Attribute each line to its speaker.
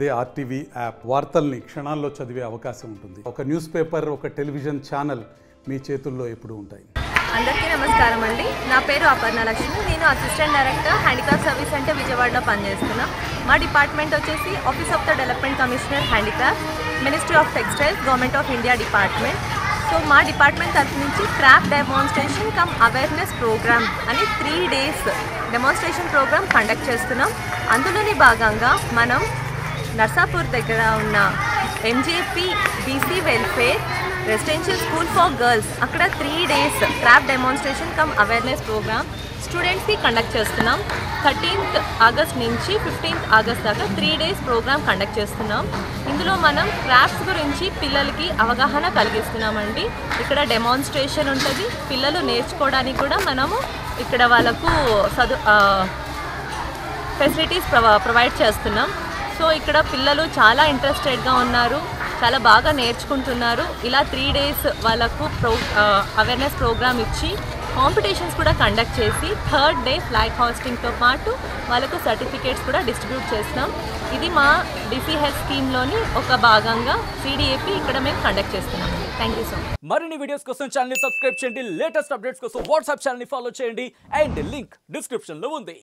Speaker 1: అదే RTV app వార్తల్ని క్షణాల్లో చదివే అవకాశం ఉంటుంది. ఒక న్యూస్ పేపర్, ఒక టెలివిజన్ ఛానల్ మీ చేతుల్లో ఎప్పుడూ ఉంటాయి.
Speaker 2: అందరికీ నమస్కారం అండి. నా పేరు అపర్ణ లక్ష్మి. నేను assistant director handicraft service centre విజయవాడలో పనిచేస్తున్నా. మా డిపార్ట్మెంట్ వచ్చేసి office of the development commissioner handicraft, ministry of textiles, government of India department. So మా డిపార్ట్మెంట్ తరఫు నుంచి craft demonstration cum awareness programme అని 3 days డెమాన్స్ట్రేషన్ ప్రోగ్రామ్ కండక్ట్ చేస్తున్నాం. అందులోని భాగంగా మనం నర్సాపూర్ దగ్గర ఉన్న MJP BC welfare residential school for girls అక్కడ 3 days craft demonstration cum awareness programme స్టూడెంట్స్కి కండక్ట్ చేస్తున్నాం. 13th August నుంచి 15th August దాకా 3 days ప్రోగ్రామ్ కండక్ట్ చేస్తున్నాం. ఇందులో మనం క్రాఫ్ట్స్ గురించి పిల్లలకి అవగాహన కలిగిస్తున్నామండి. ఇక్కడ డెమాన్స్ట్రేషన్ ఉంటుంది. పిల్లలు నేర్చుకోవడానికి కూడా మనము ఇక్కడ వాళ్ళకు ఫెసిలిటీస్ ప్రొవైడ్ చేస్తున్నాం. సో ఇక్కడ పిల్లలు చాలా ఇంట్రెస్టెడ్గా ఉన్నారు, చాలా బాగా నేర్చుకుంటున్నారు. ఇలా 3 days వాళ్ళకు అవేర్నెస్ ప్రోగ్రామ్ ఇచ్చి కాంపిటీషన్స్ కూడా కండక్ట్ చేసి 3rd day ఫ్లాగ్ హాస్టింగ్తో పాటు వాళ్ళకు సర్టిఫికేట్స్ కూడా డిస్ట్రిబ్యూట్ చేస్తాం. ఇది మా డిసి హెల్త్ స్కీమ్లోని ఒక భాగంగా సిడిఏపి ఇక్కడ మేము కండక్ట్ చేస్తున్నాం. Thank you so much.
Speaker 3: మరిన్ని వీడియోస్ కోసం ఛానల్ సబ్స్క్రైబ్ చేయండి. లేటెస్ట్ అప్డేట్స్ కోసం వాట్సాప్ ఛానల్ ఫాలో చేయండి. అండ్ లింక్ డిస్క్రిప్షన్లో ఉంది.